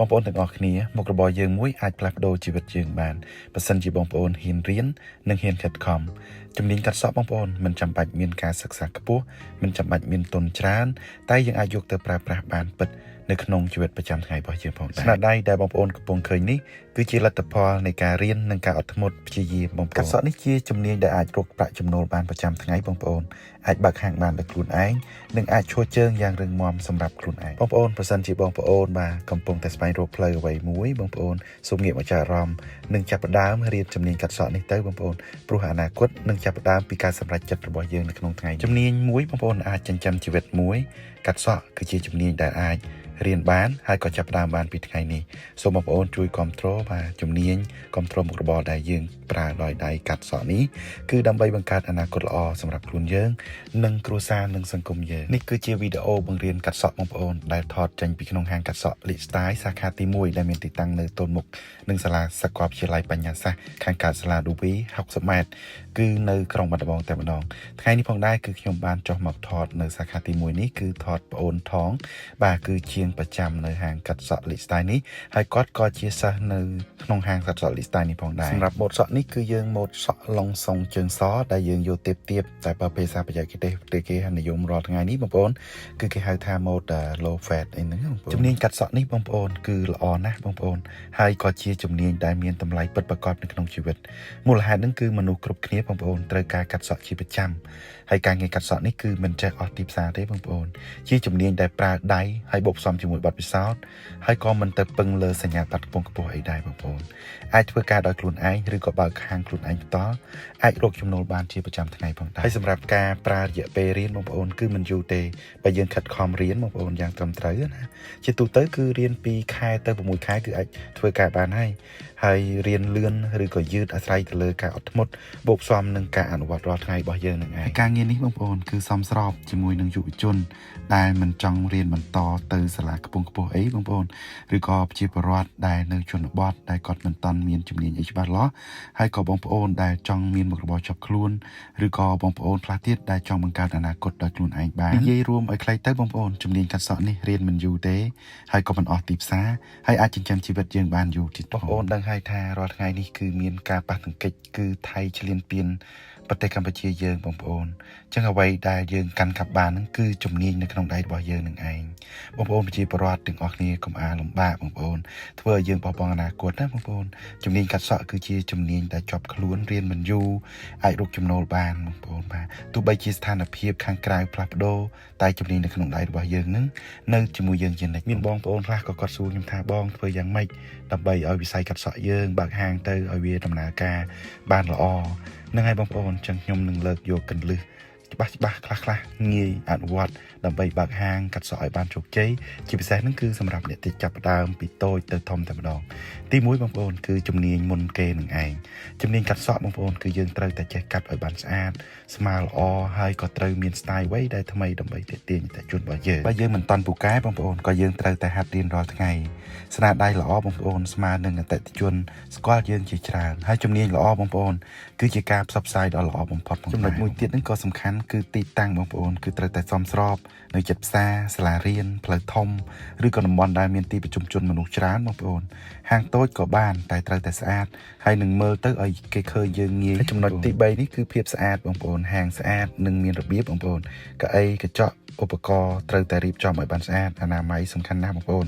បងប្អូនទាំងអស់គ្នាមុខរបរយើងមួយអាចផ្លាស់ប្ដូរជីវិតយើងបានបើសិនជាបងប្អូនហ៊ានរៀននិងហ៊ានខិតខំជំនាញកាត់សក់បងប្អូនមិនចាំបាច់មានការសិក្សាខ្ពស់មិនចាំបាច់មានទុនច្រើនតែយើងអាចយកទៅប្រើប្រាស់បានពិតនៅក្នុងជីវិតប្រចាំថ្ងៃរបស់យើងផងដែរស្នាដៃដែលបងប្អូនកំពុងឃើញនេះគឺជាលទ្ធផលនៃការរៀននិងការអត់ធ្មត់ព្យាយាមបងប្អូនកាត់សក់នេះជាជំនាញដែលអាចរកប្រាក់ចំណូលបានប្រចាំថ្ងៃបងប្អូនអាចបើកហាងបានដោយខ្លួនឯងនិងអាចឈរជើងយ៉ាងរឹងមាំសម្រាប់ខ្លួនឯងបងប្អូនប្រសិនជាបងប្អូនបាទកំពុងតែស្វែងរកផ្លូវអ្វីមួយបងប្អូនសូមងាកមកចាប់អារម្មណ៍និងចាប់ផ្ដើមរៀនជំនាញកាត់សក់នេះទៅបងប្អូនព្រោះអនាគតនឹងចាប់ផ្ដើមពីការសម្រេចចិត្តរបស់យើងនៅក្នុងថ្ងៃជំនាញមួយបងប្អូនអាចចិញ្ចឹមជីវិតមួយកាត់សក់គឺជាជំនាញដែលអាចរៀនបានហើយក៏ចាប់ផ្ដើមបានពីថ្ងៃនេះសូមបងប្អូនជួយគ្រប់គ្រងបាទជំនាញគ្រប់គ្រងមុខរបរដែលយើងប្រើដោយដៃកាត់សក់នេះគឺដើម្បីបង្កើតអនាគតល្អសម្រាប់ខ្លួនយើងនិងគ្រួសារនិងសង្គមយើងនេះគឺជាវីដេអូបង្រៀនកាត់សក់បងប្អូនដែលថតចេញពីក្នុងហាងកាត់សក់ Lit Style សាខាទី1ដែលមានទីតាំងនៅទល់មុខនឹងសាលាសាកលវិទ្យាល័យបញ្ញាសាស្ត្រខាងកើតសាលា Dubai 60 ម៉ែត្រគឺនៅក្រុងបាត់ដំបងតែម្ដងថ្ងៃនេះផងដែរគឺខ្ញុំបានចុះមកថតនៅសាខាទី1នេះគឺថតប្អូនថងបាទគឺជាប្រចាំនៅហាងកាត់សក់ Lit Style នេះហើយគាត់ក៏ជាសិស្សនៅក្នុងហាងកាត់សក់ Lit Style នេះផងដែរសម្រាប់ម៉ូតសក់នេះគឺយើងម៉ូតសក់ឡុងសុងជើងសដែលយើងយកទៀបតែបើភាសាបច្ចេកទេសប្រទេសគេនិយមរាល់ថ្ងៃនេះបងប្អូនគឺគេហៅថាម៉ូត low fat អីហ្នឹងបងប្អូនជំនាញកាត់សក់នេះបងប្អូនគឺល្អណាស់បងប្អូនហើយក៏ជាជំនាញដែលមានតម្លៃពិតប្រាកដនៅក្នុងជីវិតមូលហេតុហ្នឹងគឺមនុស្សគ្រប់គ្នាបងប្អូនត្រូវការកាត់សក់ជាប្រចាំហើយការងារកាត់សក់នេះគឺមិនចេះអស់ទីផ្សារទេបងប្អូនជាជំនាញដែលប្រើដៃហើយបូកផ្សំជាមួយបទពិសោធន៍ហើយក៏មិនទៅពឹងលើសញ្ញាបត្រខ្ពស់អីដែរបងប្អូនអាចធ្វើការដោយខ្លួនឯងឬក៏បើកហាងខ្លួនឯងផ្ទាល់អាចរកចំណូលបានជាប្រចាំថ្ងៃផងដែរហើយសម្រាប់ការប្រើរយៈពេលរៀនបងប្អូនគឺមិនយូរទេបើយើងខិតខំរៀនបងប្អូនយ៉ាងត្រឹមត្រូវណាជាទូទៅគឺរៀន2ខែទៅ6ខែគឺអាចធ្វើការបានហើយរៀនលឿនឬក៏យឺតអាស្រ័យទៅលើការអត់ធ្មត់បូកផ្សំនឹងការអនុវត្តរាល់ថ្ងៃរបស់យើងនឹងឯងការងារនេះបងប្អូនគឺសមស្របជាមួយនឹងយុវជនដែលមិនចង់រៀនបន្តទៅសាលាខ្ពង់ខ្ពស់អីបងប្អូនឬក៏ប្រជាពលរដ្ឋដែលនៅជនបទដែលគាត់មិនទាន់មានជំនាញអីច្បាស់លាស់ហើយក៏បងប្អូនដែលចង់មានមុខរបរជាប់ខ្លួនឬក៏បងប្អូនខ្លះទៀតដែលចង់បង្កើតអនាគតដោយខ្លួនឯងបាននិយាយរួមឲ្យខ្លីទៅបងប្អូនជំនាញកាត់សក់នេះរៀនមិនយូរទេហើយក៏មិនអស់ទីផ្សារហើយអាចចិញ្ចឹមជីវិតយើងបានយូរទៀតបងប្អូនដឹងហើយថារាល់ថ្ងៃនេះគឺមានការប៉ះទង្គិចគឺថៃឈ្លានពានប្រទេសកម្ពុជាយើងបងប្អូនចឹងអ្វីដែលយើងកាន់កាប់បានហ្នឹងគឺជំនាញនៅក្នុងដៃរបស់យើងនឹងឯងបងប្អូនប្រជាពលរដ្ឋទាំងអស់គ្នាកុំអាលំបាកបងប្អូនធ្វើឲ្យយើងបោះបង់អនាគតណាបងប្អូនជំនាញកាត់សក់គឺជាជំនាញដែលជាប់ខ្លួនរៀនមិនយូរអាចរកចំណូលបានបងប្អូនបាទទោះបីជាស្ថានភាពខាងក្រៅផ្លាស់ប្ដូរតែជំនាញនៅក្នុងដៃរបស់យើងហ្នឹងនៅជាមួយយើងជានិច្ចមានបងប្អូនខ្លះក៏គាត់សួរខ្ញុំថាបងធ្វើយ៉ាងម៉េចដើម្បីឲ្យវិស័យកាត់សក់យើងបើកហាងទៅឲ្យវាដំណើរការបានល្អនឹងហើយបងប្អូនចឹងខ្ញុំនឹងលើកយកកន្លឹះច្បាស់ខ្លះងាយអនុវត្តដើម្បីបើកហាងកាត់សក់ឲ្យបានជោគជ័យជាពិសេសហ្នឹងគឺសម្រាប់អ្នកដែលចាប់ផ្ដើមពីតូចទៅធំតែម្ដងទី1បងប្អូនគឺជំនាញមុនគេនឹងឯងជំនាញកាត់សក់បងប្អូនគឺយើងត្រូវតែចេះកាត់ឲ្យបានស្អាតស្មើល្អហើយក៏ត្រូវមាន style វ័យដែលថ្មីដើម្បីទាក់ទាញអតិថិជនរបស់យើងបើយើងមិនតាន់ពូកែបងប្អូនក៏យើងត្រូវតែហាត់រៀនរាល់ថ្ងៃស្នាដៃល្អបងប្អូនស្មើនឹងអតិថិជនស្គាល់យើងជាច្រើនហើយជំនាញល្អបងប្អូនគឺជាការផ្សព្វផ្សាយដ៏ល្អបំផុតចំណុចមួយទៀតហ្នឹងក៏សំខាន់គឺទីតាំងបងប្អូនគឺត្រូវតែសមស្របនៅជិតផ្សារសាលារៀនផ្លូវធំឬក៏តំបន់ដែលមានទីប្រជុំជនមនុស្សច្រើនបងប្អូនហាងតូចក៏បានតែត្រូវតែស្អាតហើយនឹងមើលទៅឲ្យគេឃើញយើងងាយចំណុចទី3នេះគឺភាពស្អាតបងប្អូនហាងស្អាតនិងមានរបៀបបងប្អូនកៅអីកញ្ចក់ឧបករណ៍ត្រូវតែរៀបចំឲ្យបានស្អាតអនាម័យសំខាន់ណាស់បងប្អូន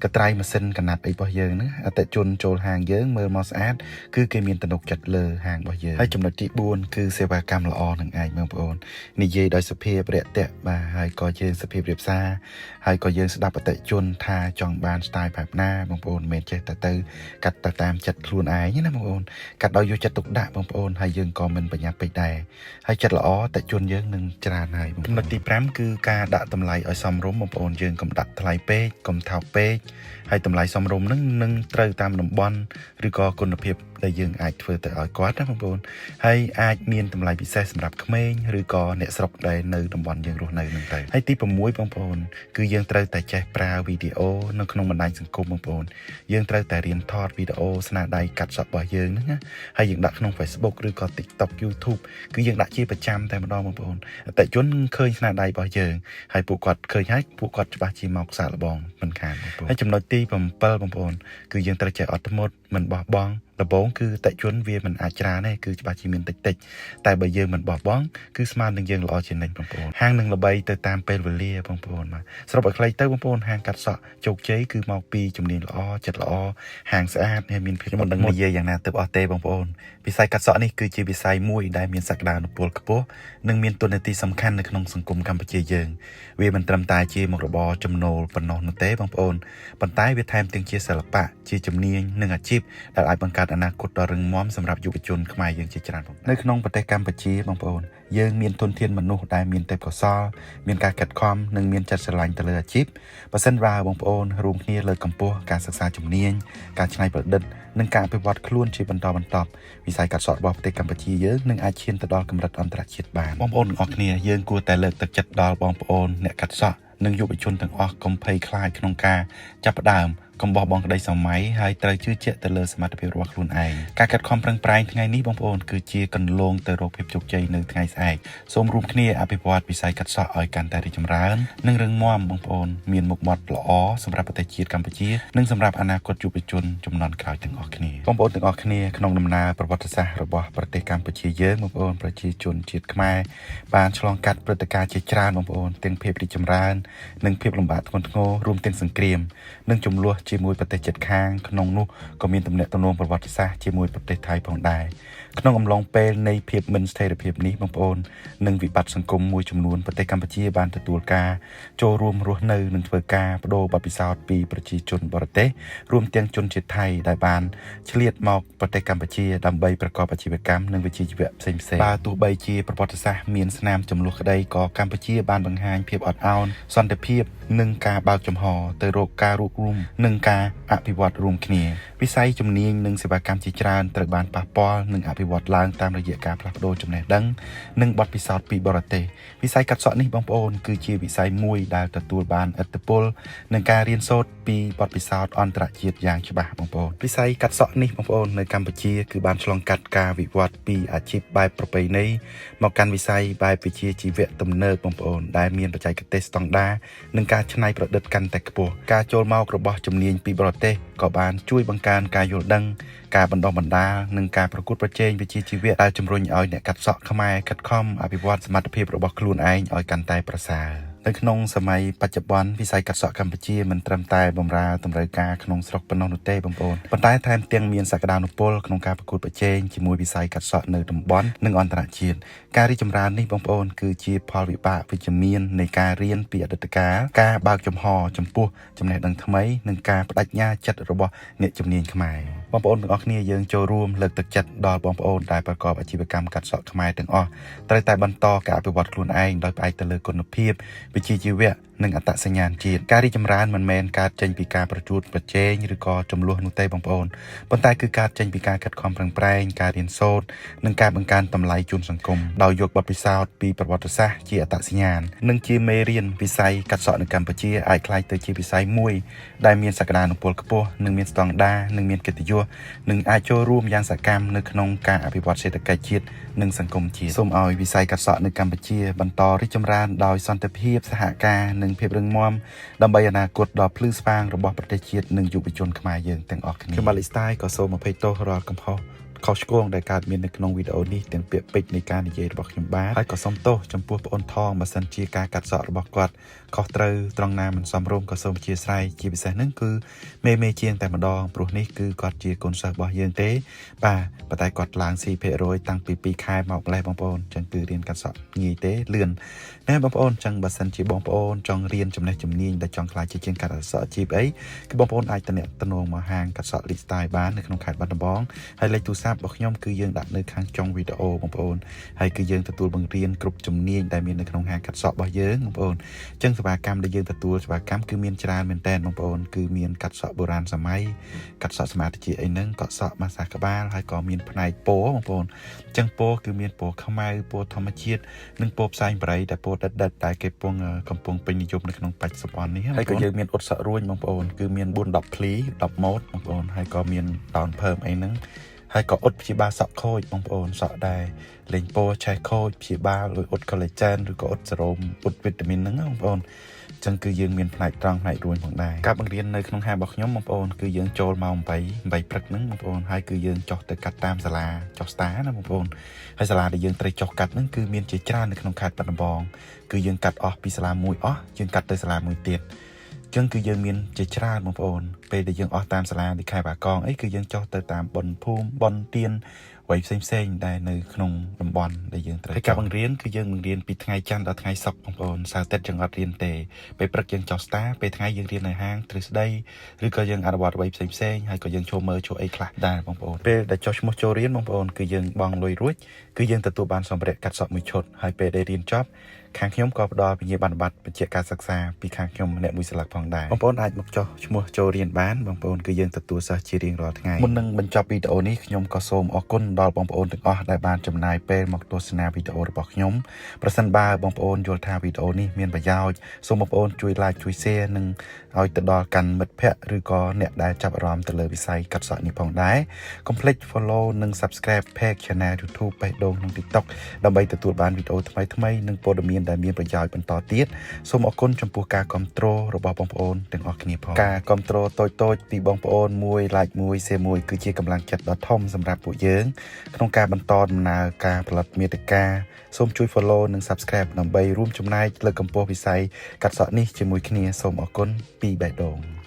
កត្រៃម៉ាស៊ីនកណាត់អីរបស់យើងហ្នឹងអតិថិជនចូលហាងយើងមើលមកស្អាតគឺគេមានទំនុកចិត្តលើហាងរបស់យើងហើយចំណុចទី4គឺសេវាកម្មល្អនឹងឯងបងប្អូននិយាយដោយសុភាពរាក់ទាក់បាទហើយក៏យើងសុភាពរៀបសារហើយក៏យើងស្ដាប់អតិថិជនថាចង់បាន style បែបណាបងប្អូនមិនមែនចេះតែទៅកាត់ទៅតាមចិត្តខ្លួនឯងណាបងប្អូនកាត់ដោយយកចិត្តទុកដាក់បងប្អូនហើយយើងក៏មិនប្រញាប់ពេកដែរហើយចិត្តល្អអតិថិជនយើងនឹងច្រើនហើយចំណុចទី5គឺការដាក់តម្លៃឲ្យសមរម្យបងប្អូនយើងកុំដាក់ថ្លៃពេកកុំថោកពេកហើយតម្លៃសមរម្យនឹងត្រូវតាមតំបន់ឬក៏គុណភាព ដែលយើងអាចធ្វើទៅឲ្យគាត់ណាបងប្អូនហើយអាចមានតម្លៃពិសេសសម្រាប់ក្មេងឬក៏អ្នកស្រុកដែលនៅតំបន់យើងរស់នៅហ្នឹងទៅហើយទី6បងប្អូនគឺយើងត្រូវតែចេះប្រើវីដេអូនៅក្នុងបណ្ដាញសង្គមបងប្អូនយើងត្រូវតែរៀនថតវីដេអូស្នាដៃកាត់សក់របស់យើងហ្នឹងណាហើយយើងដាក់ក្នុង Facebook ឬក៏ TikTok YouTube គឺយើងដាក់ជាប្រចាំតែម្ដងបងប្អូនអតិថិជនឃើញស្នាដៃរបស់យើងហើយពួកគាត់ឃើញហើយពួកគាត់ច្បាស់ជាមកសាកល្បងមិនខានបងប្អូនហើយចំណុចទី7បងប្អូនគឺយើងត្រូវចេះអត់ធ្មត់មិនបោះបង់ដំបូងគឺអតិថិជនវាមិនអាចច្រើនទេគឺច្បាស់ជាមានតិចតែបើយើងមិនបោះបង់គឺស្មើនឹងយើងល្អជានិច្ចបងប្អូនហាងនឹងល្បីទៅតាមពេលវេលាបងប្អូនបាទសរុបឲ្យខ្លីទៅបងប្អូនហាងកាត់សក់ជោគជ័យគឺមកពីជំនាញល្អចិត្តល្អហាងស្អាតហើយមានភាពមិនដឹងនិយាយយ៉ាងណាទៅអស់ទេបងប្អូនវិស័យកាត់សក់នេះគឺជាវិស័យមួយដែលមានសក្តានុពលខ្ពស់និងមានតួនាទីសំខាន់នៅក្នុងសង្គមកម្ពុជាយើងវាមិនត្រឹមតែជាមុខរបរចំណូលប៉ុណ្ណោះនោះទេបងប្អូនប៉ុន្តែវាថែមទាំងជាសិល្បៈជាជំនាញនិងអាជីពដែលអាចបង្កើតអនាគតដ៏រឹងមាំសម្រាប់យុវជនខ្មែរយើងជាច្រើននៅក្នុងប្រទេសកម្ពុជាបងប្អូនយើងមានធនធានមនុស្សដែលមានទេពកោសល្យមានការខិតខំនិងមានចិត្តស្រឡាញ់ទៅលើអាជីពបើសិនបើបងប្អូនរួមគ្នាលើកកម្ពស់ការសិក្សាជំនាញការច្នៃប្រឌិតនិងការអភិវឌ្ឍខ្លួនជាបន្តបន្ទាប់វិស័យកាត់សក់របស់ប្រទេសកម្ពុជាយើងនឹងអាចឈានទៅដល់កម្រិតអន្តរជាតិបានបងប្អូនទាំងអស់គ្នាយើងគួរតែលើកទឹកចិត្តដល់បងប្អូនអ្នកកាត់សក់និងយុវជនទាំងអស់កុំភ័យខ្លាចក្នុងការចាប់ផ្ដើមកុំបោះបង់ក្តីសម័យហើយត្រូវជឿជាក់ទៅលើសមត្ថភាពរបស់ខ្លួនឯងការខិតខំប្រឹងប្រែងថ្ងៃនេះបងប្អូនគឺជាគន្លងទៅរកភាពជោគជ័យនៅថ្ងៃស្អែកសូមរួមគ្នាអភិវឌ្ឍវិស័យកាត់សក់ឲ្យកាន់តែរីកចម្រើននិងរឹងមាំបងប្អូនមានមុខមាត់ល្អសម្រាប់ប្រទេសជាតិកម្ពុជានិងសម្រាប់អនាគតយុវជនជំនាន់ក្រោយទាំងអស់គ្នាបងប្អូនទាំងអស់គ្នាក្នុងដំណើរប្រវត្តិសាស្ត្ររបស់ប្រទេសកម្ពុជាយើងបងប្អូនប្រជាជនជាតិខ្មែរបានឆ្លងកាត់ព្រឹត្តិការណ៍ជាច្រើនបងប្អូនទាំងភាពរីកចម្រើននិងភាពលំបាកធ្ងន់ធ្ងររួមទាំងសង្គ្រាមនិងចំនួនជាមួយប្រទេសជិតខាងក្នុងនោះក៏មានទំនាក់ទំនងប្រវត្តិសាស្ត្រជាមួយប្រទេសថៃផងដែរក្នុងអំឡុងពេលនៃភាពមិនស្ថិរភាពនេះបងប្អូននិងវិបត្តិសង្គមមួយចំនួនប្រទេសកម្ពុជាបានទទួលការចូលរួមរស់នៅនិងធ្វើការបដូរបទពិសោធន៍ពីប្រជាជនបរទេសរួមទាំងជនជាតិថៃដែលបានឆ្លៀតមកប្រទេសកម្ពុជាដើម្បីប្រកបអាជីវកម្មនិងវិជ្ជាជីវៈផ្សេងៗបើទោះបីជាប្រវត្តិសាស្ត្រមានស្នាមចំនួនក្តីក៏កម្ពុជាបានបង្ហាញភាពអត់ឱនសន្តិភាពនិងការបើកចំហទៅរកការរួបរวมនិងការអភិវឌ្ឍរួមគ្នាវិស័យជំនាញនិងសេវាកម្មជាច្រើនត្រូវបានប៉ះពាល់និងអភិវឌ្ឍឡើងតាមរយៈការផ្លាស់ប្ដូរចំណេះដឹងនិងបទពិសោធន៍ពីបរទេសវិស័យកាត់សក់នេះបងប្អូនគឺជាវិស័យមួយដែលទទួលបានឥទ្ធិពលនិងការរៀនសូត្រពីបទពិសោធន៍អន្តរជាតិយ៉ាងច្បាស់បងប្អូនវិស័យកាត់សក់នេះបងប្អូននៅកម្ពុជាគឺបានឆ្លងកាត់ការវិវត្តពីអាជីពបែបប្រពៃណីមកកាន់វិស័យបែបវិជ្ជាជីវៈទំនើបបងប្អូនដែលមានបច្ចេកទេសស្តង់ដារនិងការច្នៃប្រឌិតកាន់តែខ្ពស់ការចូលមករបស់ជំនាញពីបរទេសក៏បានជួយបង្កើនការយល់ដឹងការបណ្ដុះបណ្ដាលនិងការប្រកួតប្រជែងវិជ្ជាជីវៈដែលជំរុញឲ្យអ្នកកាត់សក់ខ្មែរខិតខំអភិវឌ្ឍសមត្ថភាពរបស់ខ្លួនឯងឲ្យកាន់តែប្រសើរនៅក្នុងសម័យបច្ចុប្បន្នវិស័យកាត់សក់កម្ពុជាមិនត្រឹមតែបម្រើតម្រូវការក្នុងស្រុកប៉ុណ្ណោះនោះទេបងប្អូនប៉ុន្តែថែមទាំងមានសក្តានុពលក្នុងការប្រកួតប្រជែងជាមួយវិស័យកាត់សក់នៅតំបន់និងអន្តរជាតិការរីកចម្រើននេះបងប្អូនគឺជាផលវិបាកវិជ្ជមាននៃការរៀនពីអតីតកាលការបើកចំហចំពោះចំណេះដឹងថ្មីនិងការបដិញ្ញាចិត្តរបស់អ្នកជំនាញខ្មែរបងប្អូនទាំងអស់គ្នាយើងចូលរួមលើកទឹកចិត្តដល់បងប្អូនដែលប្រកបអាជីវកម្មកាត់សក់ខ្មែរទាំងអស់ត្រូវតែបន្តការអភិវឌ្ឍខ្លួនឯងដោយផ្អែកទៅលើគុណភាពវិជ្ជាជីវៈនិងអត្តសញ្ញាណជាតិការរីកចម្រើនមិនមែនកើតចេញពីការប្រកួតប្រជែងឬក៏ចំនួននោះទេបងប្អូនប៉ុន្តែគឺកើតចេញពីការខិតខំប្រឹងប្រែងការរៀនសូត្រនិងការបង្កើនតម្លៃជូនសង្គមដោយយកបទពិសោធន៍ពីប្រវត្តិសាស្ត្រជាអត្តសញ្ញាណនិងជាមេរៀនវិស័យកាត់សក់នៅកម្ពុជាអាចក្លាយទៅជាវិស័យមួយដែលមានសក្តានុពលខ្ពស់និងមានស្តង់ដារនិងមានកិត្តិយសនិងអាចចូលរួមយ៉ាងសកម្មនៅក្នុងការអភិវឌ្ឍសេដ្ឋកិច្ចជាតិនិងសង្គមជាតិសូមឲ្យវិស័យកាត់សក់នៅកម្ពុជាបន្តរីកចម្រើនដោយសន្តិភាពសហការនិងភាពរឹងមាំដើម្បីអនាគតដ៏ភ្លឺស្វាងរបស់ប្រទេសជាតិនិងយុវជនខ្មែរយើងទាំងអស់គ្នាខ្ញុំបាទលីស្តាយក៏សូមអភ័យទោសរាល់កំហុសខុសឆ្គងដែលកើតមាននៅក្នុងវីដេអូនេះទាំងពាក្យពេចន៍នៃការនិយាយរបស់ខ្ញុំបាទហើយក៏សូមទោសចំពោះប្អូនថងបើសិនជាការកាត់សក់របស់គាត់ខុសត្រូវត្រង់ណាមិនសមរម្យក៏សូមអធិស្ឋានជាពិសេសហ្នឹងគឺមេជាងតែម្ដងព្រោះនេះគឺគាត់ជាកូនសិស្សរបស់យើងទេបាទប៉ុន្តែគាត់ឡើង 4% តាំងពី2ខែមកម្លេះបងប្អូនអញ្ចឹងគឺរៀនកាត់សក់ងាយទេលឿនណាបងប្អូនអញ្ចឹងបើសិនជាបងប្អូនចង់រៀនចំណេះជំនាញដែលចង់ខ្លាចជាជាងកាត់សក់អាជីពអីគឺបងប្អូនអាចតំណមកហាងកាត់សក់ Listyle បាននៅក្នុងខេត្តបាត់ដំបងហើយលេខទូរស័ព្ទ ប់របស់ខ្ញុំគឺយើងដាក់នៅខាងចុងវីដេអូបងប្អូនហើយគឺយើងទទួលបង្រៀនគ្រប់ជំនាញដែលមាននៅក្នុងហាងកាត់សក់របស់យើងបងប្អូនអញ្ចឹងសេវាកម្មដែលយើងទទួលសេវាកម្មគឺមានច្រើនមែនតើបងប្អូនគឺមានកាត់សក់បុរាណសម័យកាត់សក់សមាធិអីហ្នឹងកាត់សក់ម៉ាស្សាក្បាលហើយក៏មានផ្នែកពណ៌បងប្អូនអញ្ចឹងពណ៌គឺមានពណ៌ខ្មៅពណ៌ធម្មជាតិនិងពណ៌ផ្សែងបរិយដែលពណ៌ដិតដែលគេកំពុងពេញនិយមនៅក្នុងបច្ចុប្បន្ននេះហើយក៏យើងមានអ៊ុតសក់រួញបងប្អូនគឺមាន4 10ភ្លី10ម៉ូតបងប្អូនហើយក៏មានដោនភើមអីហ្នឹងហើយក៏អ៊ុតព្យាបាលសក់ខូចបងប្អូនសក់ដែរលេងពណ៌ឆេះខូចព្យាបាលដោយអ៊ុត collagen ឬក៏អ៊ុតសេរ៉ូមអ៊ុតវីតាមីនហ្នឹងបងប្អូនអញ្ចឹងគឺយើងមានផ្នែកត្រង់ផ្នែករួញផងដែរការបង្រៀននៅក្នុងហាងរបស់ខ្ញុំបងប្អូនគឺយើងចូលម៉ោង8ព្រឹកហ្នឹងបងប្អូនហើយគឺយើងចុះទៅកាត់តាមសាលាចុះស្តាណាបងប្អូនហើយសាលាដែលយើងត្រូវចុះកាត់ហ្នឹងគឺមានជាច្រើននៅក្នុងខេត្តបាត់ដំបងគឺយើងកាត់អស់ពីសាលាមួយអស់យើងកាត់ទៅសាលាមួយទៀតចឹងគឺយើងមានជាច្រើនបងប្អូនពេលដែលយើងអស់តាមសាលាទីខេត្តបាកងអីគឺយើងចុះទៅតាមបុណ្យភូមិបុណ្យទានអ្វីផ្សេងដែលនៅក្នុងតំបន់ដែលយើងត្រូវការបង្រៀនគឺយើងបង្រៀនពីថ្ងៃច័ន្ទដល់ថ្ងៃសុក្របងប្អូនសៅរ៍អាទិត្យយើងអត់រៀនទេពេលព្រឹកយើងចុះស្តាពេលថ្ងៃយើងរៀននៅហាងទ្រឹស្ដីឬក៏យើងអនុវត្តអ្វីផ្សេងហើយក៏យើងចូលមើលចូលអីខ្លះដែរបងប្អូនពេលដែលចុះឈ្មោះចូលរៀនបងប្អូនគឺយើងបង់លុយរួចគឺយើងទទួលបានសម្ភារៈកាត់សក់មួយឈុតហើយពេលដែលរៀនចប់ខាងខ្ញុំក៏ផ្ដល់វិញ្ញាបនបត្របញ្ជាក់ការសិក្សាពីខាងខ្ញុំម្នាក់មួយស្លឹកផងដែរបងប្អូនអាចមកចុះឈ្មោះចូលរៀនបានបងប្អូនគឺយើងទទួលសិស្សជារៀងរាល់ថ្ងៃមុននឹងបញ្ចប់វីដេអូនេះខ្ញុំក៏សូមអរគុណដល់បងប្អូនទាំងអស់ដែលបានចំណាយពេលមកទស្សនាវីដេអូរបស់ខ្ញុំប្រសិនបើបងប្អូនយល់ថាវីដេអូនេះមានប្រយោជន៍សូមបងប្អូនជួយ like ជួយ share និងឲ្យទៅដល់កាន់មិត្តភ័ក្តិឬក៏អ្នកដែលចាប់អារម្មណ៍ទៅលើវិស័យកាត់សក់នេះផងដែរកុំភ្លេច follow និង subscribe page channel YouTube បេះដូងក្នុង TikTok ដើម្បីទទួលបានវីដេអូថ្មីៗនិងព័ត៌មានដែលមានប្រយោជន៍បន្តទៀតសូមអរគុណចំពោះការគាំទ្ររបស់បងប្អូនទាំងអស់គ្នាផងការគាំទ្រតូចៗពីបងប្អូនមួយ like មួយ share មួយគឺជាកម្លាំងចិត្តដ៏ធំសម្រាប់ពួកយើងក្នុងការបន្តដំណើរការផលិតមាតិកាសូមជួយ follow និង subscribe ដើម្បីរួមចំណែកលើកកម្ពស់វិស័យកាត់សក់នេះជាមួយគ្នាសូមអរគុណពីបេះដូង